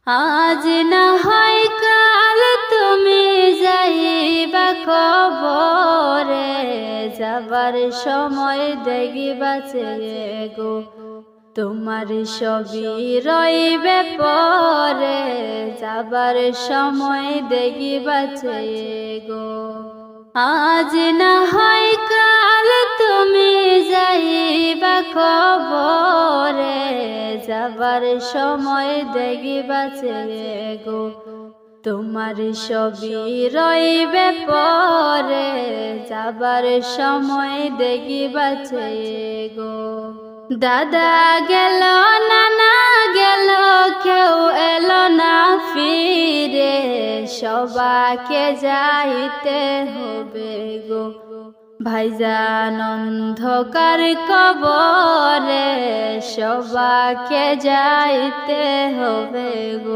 আজ না হয় কাল তুমি যাইবা কবরে, যাবার সময় দেখিবাছে গো তোমার সবই রইবে পরে, যাবার সময় দেখিবাছে গো। আজ না হয় কাল তুমি যাইবা কবরে, যাবার সময় দেখিবাছে গো তোমার সবই রইবে পরে, যাবার সময় দেখিবাছে গো। দাদা গেল নানা গেল কেউ এলো না ফিরে, সবাকে যাইতে হবে গো ভাইজান অন্ধকার কবরে, সবাকে যাইতে হবে গো।